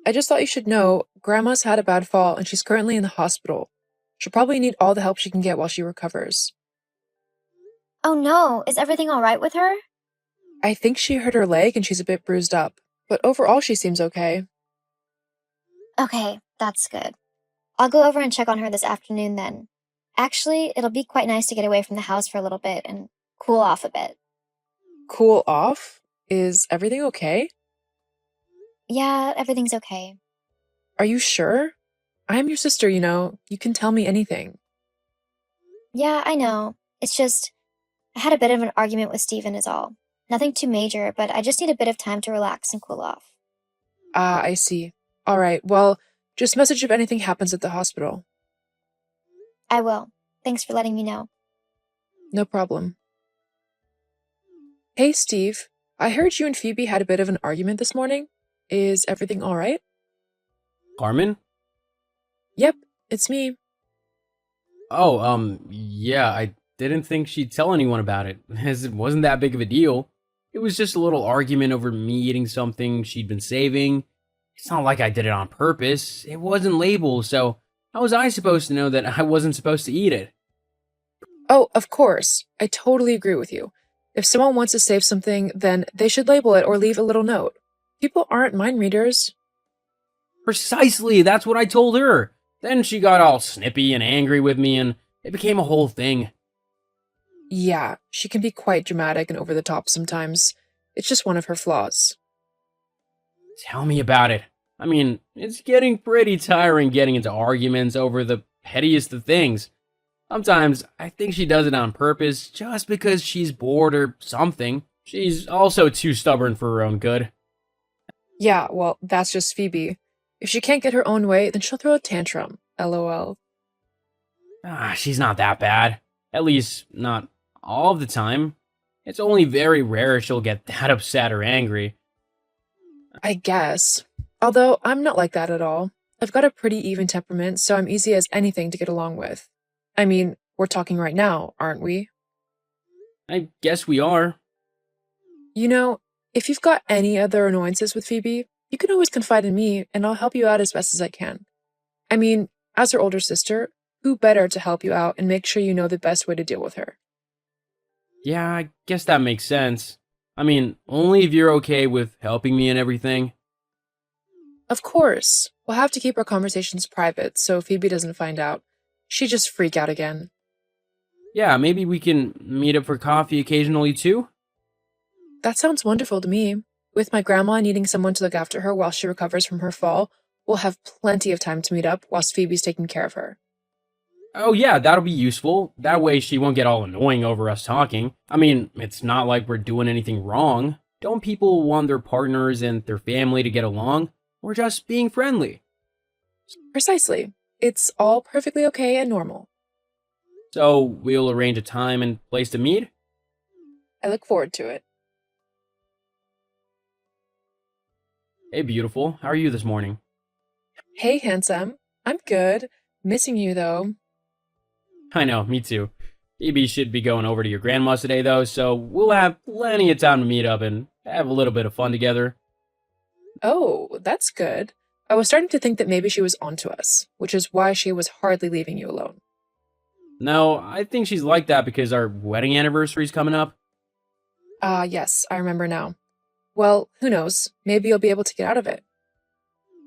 I just thought you should know Grandma's had a bad fall and she's currently in the hospital. She'll probably need all the help she can get while she recovers. Oh no, is everything all right with her? I think she hurt her leg and she's a bit bruised up, but overall she seems okay. Okay, that's good. I'll go over and check on her this afternoon then. Actually, it'll be quite nice to get away from the house for a little bit and cool off a bit. Cool off? Is everything okay? Yeah, everything's okay. Are you sure? I'm your sister, you know. You can tell me anything. Yeah, I know. It's just, I had a bit of an argument with Steven is all. Nothing too major, but I just need a bit of time to relax and cool off. Ah, I see. All right, well, just message if anything happens at the hospital. I will. Thanks for letting me know. No problem. Hey, Steve. I heard you and Phoebe had a bit of an argument this morning. Is everything all right? Carmen? Yep, it's me. Oh, yeah, I didn't think she'd tell anyone about it, as it wasn't that big of a deal. It was just a little argument over me eating something she'd been saving. It's not like I did it on purpose. It wasn't labeled, so how was I supposed to know that I wasn't supposed to eat it? Oh, of course. I totally agree with you. If someone wants to save something, then they should label it or leave a little note. People aren't mind readers. Precisely, that's what I told her. Then she got all snippy and angry with me, and it became a whole thing. Yeah, she can be quite dramatic and over the top sometimes. It's just one of her flaws. Tell me about it. I mean, it's getting pretty tiring getting into arguments over the pettiest of things. Sometimes I think she does it on purpose just because she's bored or something. She's also too stubborn for her own good. Yeah, well, that's just Phoebe. If she can't get her own way, then she'll throw a tantrum. LOL. She's not that bad. At least, not all of the time. It's only very rare she'll get that upset or angry. I guess. Although, I'm not like that at all. I've got a pretty even temperament, so I'm easy as anything to get along with. I mean, we're talking right now, aren't we? I guess we are. You know, if you've got any other annoyances with Phoebe, you can always confide in me, and I'll help you out as best as I can. I mean, as her older sister, who better to help you out and make sure you know the best way to deal with her? Yeah, I guess that makes sense. I mean, only if you're okay with helping me and everything. Of course. We'll have to keep our conversations private so Phoebe doesn't find out. She'd just freak out again. Yeah, maybe we can meet up for coffee occasionally too? That sounds wonderful to me. With my grandma needing someone to look after her while she recovers from her fall, we'll have plenty of time to meet up whilst Phoebe's taking care of her. Oh, yeah, that'll be useful. That way she won't get all annoying over us talking. I mean, it's not like we're doing anything wrong. Don't people want their partners and their family to get along? We're just being friendly. Precisely. It's all perfectly okay and normal. So, we'll arrange a time and place to meet? I look forward to it. Hey, beautiful. How are you this morning? Hey, handsome. I'm good. Missing you, though. I know, me too. Phoebe should be going over to your grandma's today, though, so we'll have plenty of time to meet up and have a little bit of fun together. Oh, that's good. I was starting to think that maybe she was onto us, which is why she was hardly leaving you alone. No, I think she's like that because our wedding anniversary's coming up. Ah, yes, I remember now. Well, who knows? Maybe you'll be able to get out of it.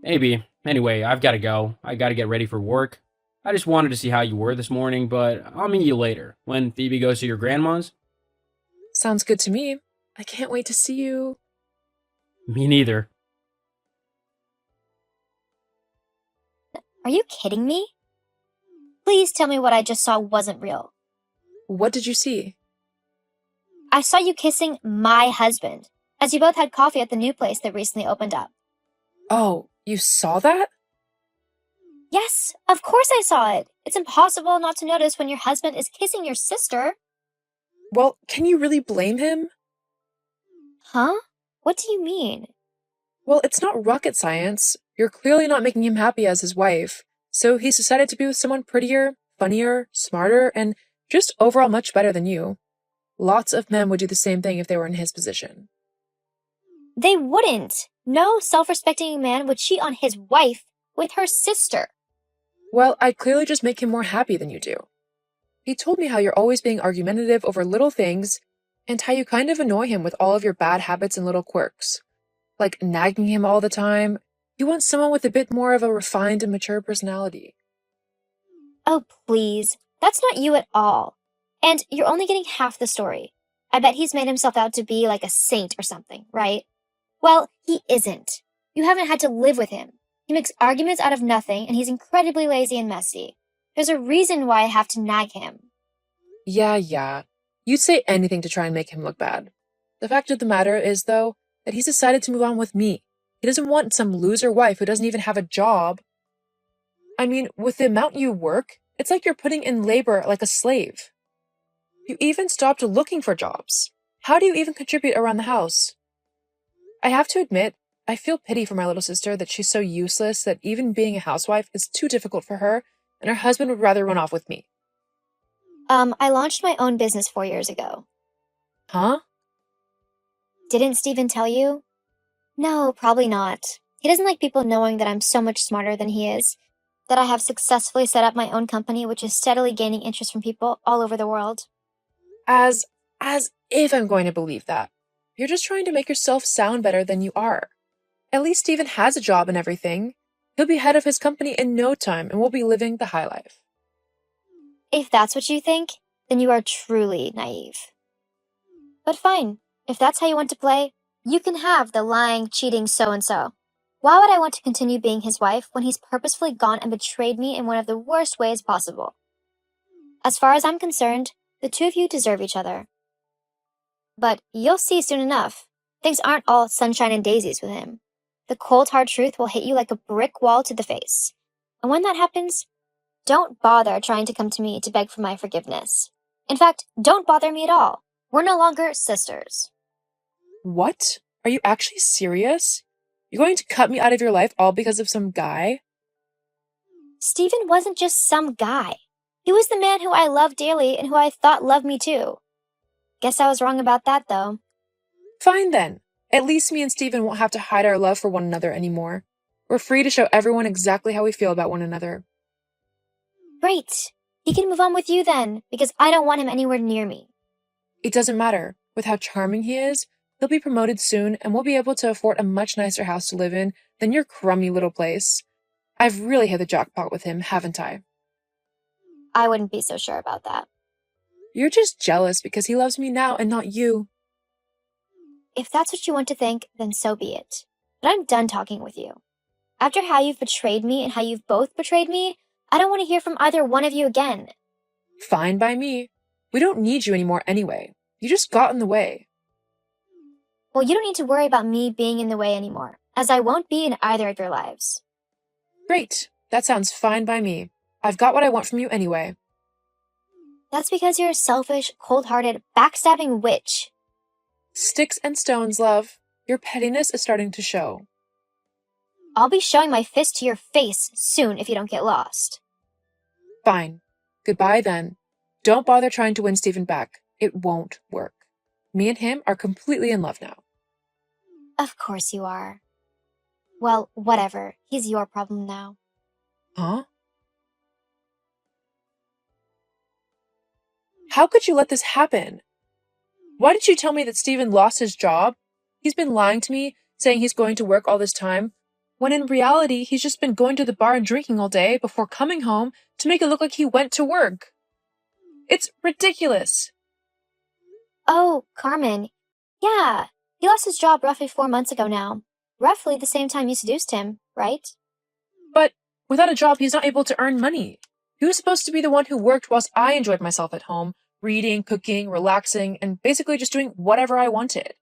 Maybe. Anyway, I've got to go. I got to get ready for work. I just wanted to see how you were this morning, but I'll meet you later when Phoebe goes to your grandma's. Sounds good to me. I can't wait to see you. Me neither. Are you kidding me? Please tell me what I just saw wasn't real. What did you see? I saw you kissing my husband, as you both had coffee at the new place that recently opened up. Oh, you saw that? Yes, of course I saw it. It's impossible not to notice when your husband is kissing your sister. Well, can you really blame him? Huh? What do you mean? Well, it's not rocket science. You're clearly not making him happy as his wife, so he's decided to be with someone prettier, funnier, smarter, and just overall much better than you. Lots of men would do the same thing if they were in his position. They wouldn't. No self-respecting man would cheat on his wife with her sister. Well, I'd clearly just make him more happy than you do. He told me how you're always being argumentative over little things and how you kind of annoy him with all of your bad habits and little quirks. Like nagging him all the time. You want someone with a bit more of a refined and mature personality. Oh, please. That's not you at all. And you're only getting half the story. I bet he's made himself out to be like a saint or something, right? Well, he isn't. You haven't had to live with him. He makes arguments out of nothing, and he's incredibly lazy and messy. There's a reason why I have to nag him. Yeah. You'd say anything to try and make him look bad. The fact of the matter is, though, that he's decided to move on with me. He doesn't want some loser wife who doesn't even have a job. I mean, with the amount you work, it's like you're putting in labor like a slave. You even stopped looking for jobs. How do you even contribute around the house? I have to admit, I feel pity for my little sister that she's so useless that even being a housewife is too difficult for her, and her husband would rather run off with me. I launched my own business 4 years ago. Huh? Didn't Steven tell you? No, probably not. He doesn't like people knowing that I'm so much smarter than he is, that I have successfully set up my own company, which is steadily gaining interest from people all over the world. As if I'm going to believe that. You're just trying to make yourself sound better than you are. At least Steven has a job and everything. He'll be head of his company in no time and we'll be living the high life. If that's what you think, then you are truly naive. But fine, if that's how you want to play, you can have the lying, cheating so-and-so. Why would I want to continue being his wife when he's purposefully gone and betrayed me in one of the worst ways possible? As far as I'm concerned, the two of you deserve each other. But you'll see soon enough, things aren't all sunshine and daisies with him. The cold hard truth will hit you like a brick wall to the face. And when that happens, don't bother trying to come to me to beg for my forgiveness. In fact, don't bother me at all. We're no longer sisters. What? Are you actually serious? You're going to cut me out of your life all because of some guy? Steven wasn't just some guy. He was the man who I loved dearly and who I thought loved me too. Guess I was wrong about that, though. Fine then. At least me and Steven won't have to hide our love for one another anymore. We're free to show everyone exactly how we feel about one another. Great. He can move on with you then, because I don't want him anywhere near me. It doesn't matter. With how charming he is, he'll be promoted soon and we'll be able to afford a much nicer house to live in than your crummy little place. I've really hit the jackpot with him, haven't I? I wouldn't be so sure about that. You're just jealous because he loves me now and not you. If that's what you want to think, then so be it. But I'm done talking with you. After how you've betrayed me and how you've both betrayed me, I don't want to hear from either one of you again. Fine by me. We don't need you anymore anyway. You just got in the way. Well, you don't need to worry about me being in the way anymore, as I won't be in either of your lives. Great. That sounds fine by me. I've got what I want from you anyway. That's because you're a selfish, cold-hearted, backstabbing witch. Sticks and stones, love. Your pettiness is starting to show. I'll be showing my fist to your face soon if you don't get lost. Fine. Goodbye then. Don't bother trying to win Steven back. It won't work. Me and him are completely in love now. Of course you are. Well, whatever. He's your problem now. Huh? How could you let this happen? Why did you tell me that Steven lost his job? He's been lying to me, saying he's going to work all this time, when in reality, he's just been going to the bar and drinking all day before coming home to make it look like he went to work. It's ridiculous. Oh, Carmen. Yeah, he lost his job roughly 4 months ago now. Roughly the same time you seduced him, right? But without a job, he's not able to earn money. He was supposed to be the one who worked whilst I enjoyed myself at home, reading, cooking, relaxing, and basically just doing whatever I wanted.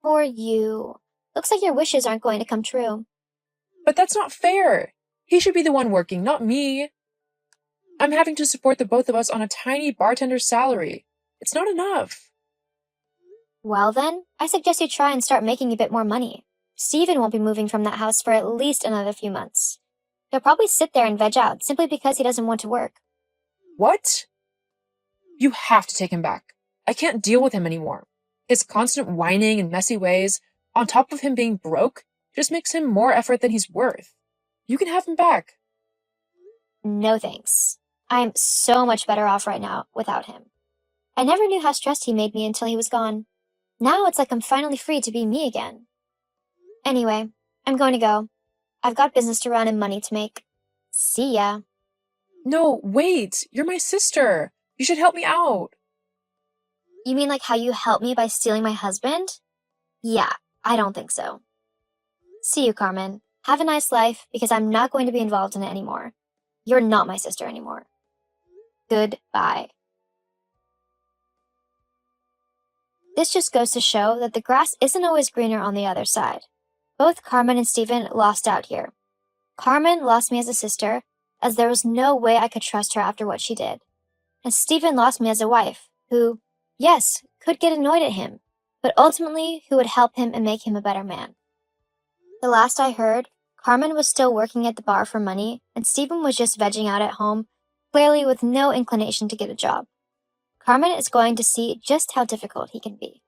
Poor you. Looks like your wishes aren't going to come true. But that's not fair. He should be the one working, not me. I'm having to support the both of us on a tiny bartender's salary. It's not enough. Well then, I suggest you try and start making a bit more money. Steven won't be moving from that house for at least another few months. He'll probably sit there and veg out simply because he doesn't want to work. What? You have to take him back. I can't deal with him anymore. His constant whining and messy ways, On top of him being broke, just makes him more effort than he's worth. You can have him back. No thanks. I'm so much better off right now without him. I never knew how stressed he made me until he was gone. Now it's like I'm finally free to be me again. Anyway, I'm going to go. I've got business to run and money to make. See ya. No, wait. You're my sister. You should help me out. You mean like how you helped me by stealing my husband? Yeah, I don't think so. See you, Carmen. Have a nice life, because I'm not going to be involved in it anymore. You're not my sister anymore. Goodbye. This just goes to show that the grass isn't always greener on the other side. Both Carmen and Stephen lost out here. Carmen lost me as a sister, as there was no way I could trust her after what she did. And Stephen lost me as a wife, who, yes, could get annoyed at him, but ultimately who would help him and make him a better man. The last I heard, Carmen was still working at the bar for money, and Stephen was just vegging out at home, clearly with no inclination to get a job. Carmen is going to see just how difficult he can be.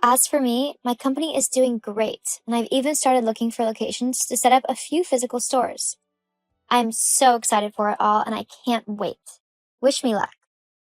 As for me, my company is doing great, and I've even started looking for locations to set up a few physical stores. I'm so excited for it all, and I can't wait. Wish me luck.